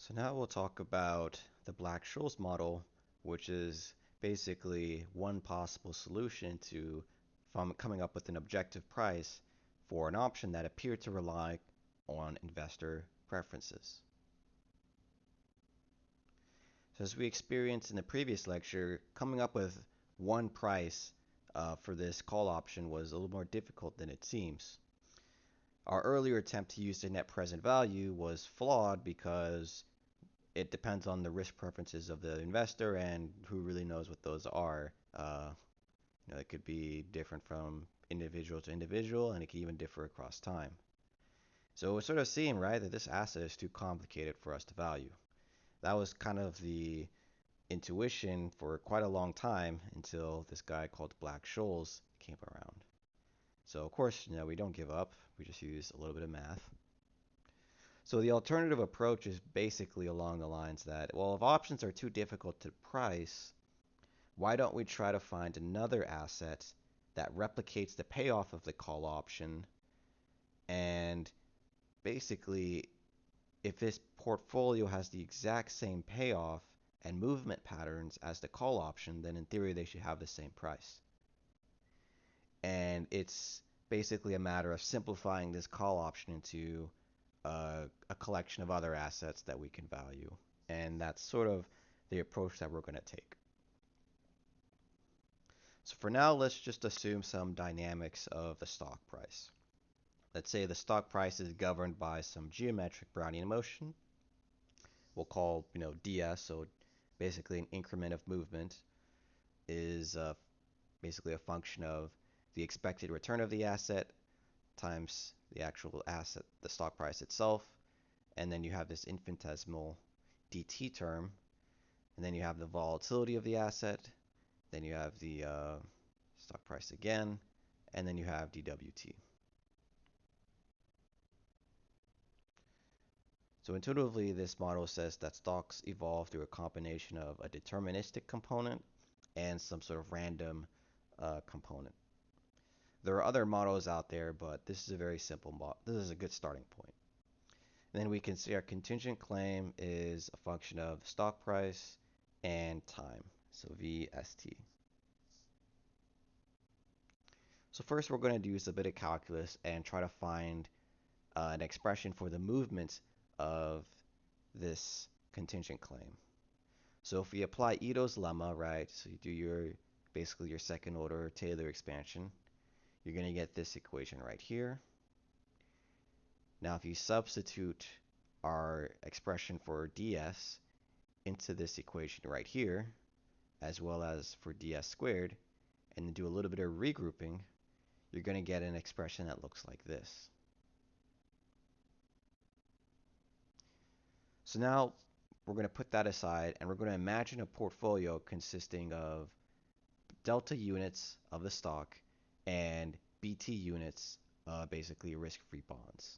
So now we'll talk about the Black-Scholes model, which is basically one possible solution to from coming up with an objective price for an option that appeared to rely on investor preferences. So as we experienced in the previous lecture, coming up with one price for this call option was a little more difficult than it seems. Our earlier attempt to use the net present value was flawed because it depends on the risk preferences of the investor and who really knows what those are. It could be different from individual to individual, and it can even differ across time. So we're sort of seeing, right, that this asset is too complicated for us to value. That was kind of the intuition for quite a long time until this guy called Black-Scholes came around. So of course, we don't give up. We just use a little bit of math. So the alternative approach is basically along the lines that, well, if options are too difficult to price, why don't we try to find another asset that replicates the payoff of the call option? And basically, if this portfolio has the exact same payoff and movement patterns as the call option, then in theory they should have the same price. And it's basically a matter of simplifying this call option into a collection of other assets that we can value. And that's sort of the approach that we're going to take. So for now, let's just assume some dynamics of the stock price. Let's say the stock price is governed by some geometric Brownian motion. We'll call, ds, so basically an increment of movement is basically a function of the expected return of the asset times the actual asset, the stock price itself, and then you have this infinitesimal dt term, and then you have the volatility of the asset, then you have the stock price again, and then you have dwt. So intuitively, this model says that stocks evolve through a combination of a deterministic component and some sort of random component. There are other models out there, but this is a very simple model. This is a good starting point. And then we can see our contingent claim is a function of stock price and time, so VST. So first we're going to use a bit of calculus and try to find an expression for the movement of this contingent claim. So if we apply Ito's lemma, right, so you do basically your second order Taylor expansion, you're going to get this equation right here. Now if you substitute our expression for ds into this equation right here, as well as for ds squared, and then do a little bit of regrouping, you're going to get an expression that looks like this. So now we're going to put that aside and we're going to imagine a portfolio consisting of delta units of the stock and BT units, basically risk-free bonds.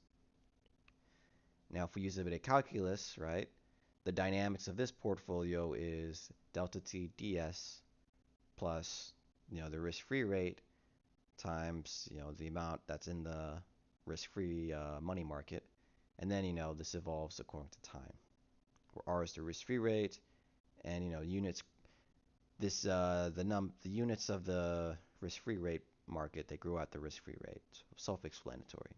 Now, if we use a bit of calculus, right, the dynamics of this portfolio is delta T ds plus, the risk-free rate times, the amount that's in the risk-free money market. And then, this evolves according to time, where R is the risk-free rate, and, units, the units of the risk-free rate market, they grew at the risk-free rate. So self-explanatory.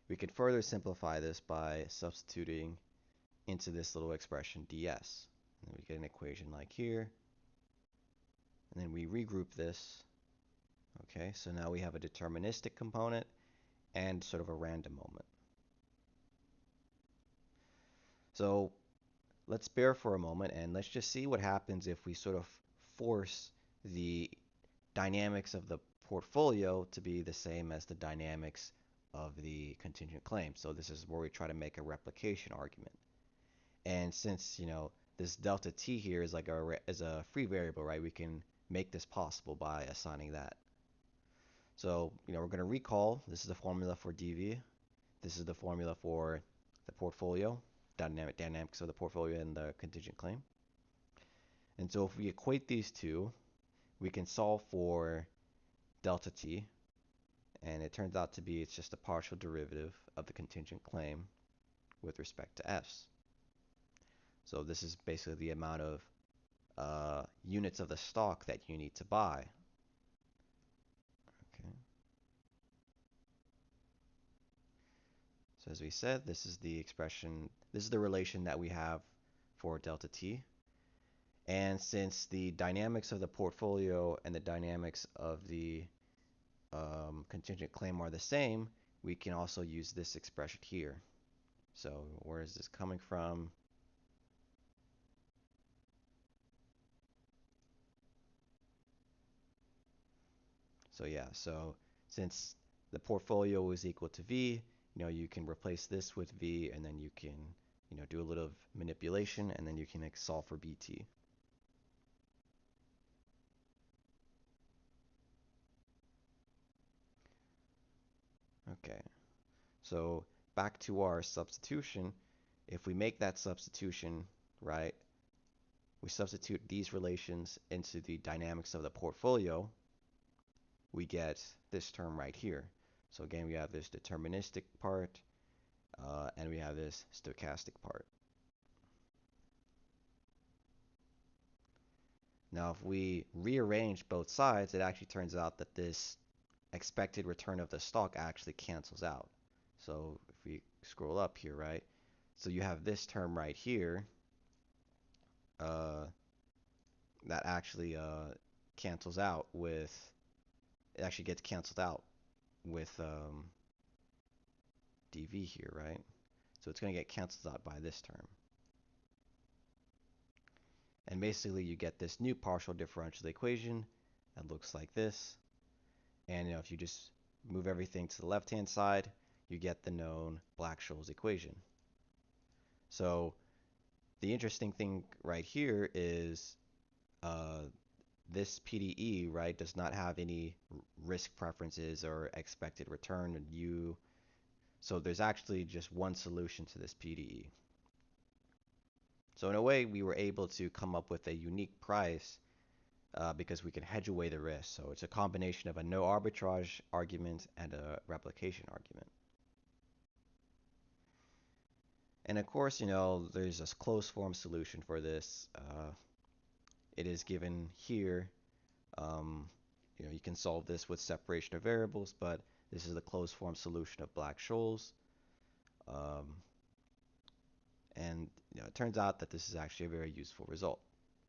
We could further simplify this by substituting into this little expression ds. And we get an equation like here. And then we regroup this. Okay, so now we have a deterministic component and sort of a random moment. So let's bear for a moment and let's just see what happens if we sort of force the dynamics of the portfolio to be the same as the dynamics of the contingent claim. So this is where we try to make a replication argument. And since, this delta t here is like a free variable, right? We can make this possible by assigning that. So, we're going to recall this is the formula for DV. This is the formula for the portfolio, dynamics of the portfolio and the contingent claim. And so if we equate these two, we can solve for delta t, and it turns out to be it's just a partial derivative of the contingent claim with respect to f's. So this is basically the amount of units of the stock that you need to buy. Okay. So as we said, this is the expression, this is the relation that we have for delta t. And since the dynamics of the portfolio and the dynamics of the contingent claim are the same, we can also use this expression here. So where is this coming from? So yeah, so since the portfolio is equal to V, you can replace this with V, and then you can, do a little manipulation, and then you can solve for BT. Okay, so back to our substitution. If we make that substitution, right, we substitute these relations into the dynamics of the portfolio, we get this term right here. So again, we have this deterministic part, and we have this stochastic part. Now, if we rearrange both sides, it actually turns out that this expected return of the stock actually cancels out. So if we scroll up here, right? So you have this term right here uh, that actually cancels out with, it actually gets canceled out with dv here, right? So it's going to get canceled out by this term. And basically you get this new partial differential equation that looks like this. And if you just move everything to the left-hand side, you get the known Black-Scholes equation. So the interesting thing right here is this PDE, right, does not have any risk preferences or expected return and U. So there's actually just one solution to this PDE. So in a way, we were able to come up with a unique price because we can hedge away the risk. So it's a combination of a no arbitrage argument and a replication argument. And of course, there's a closed form solution for this. It is given here. Um, you can solve this with separation of variables, but this is the closed form solution of Black-Scholes. And it turns out that this is actually a very useful result.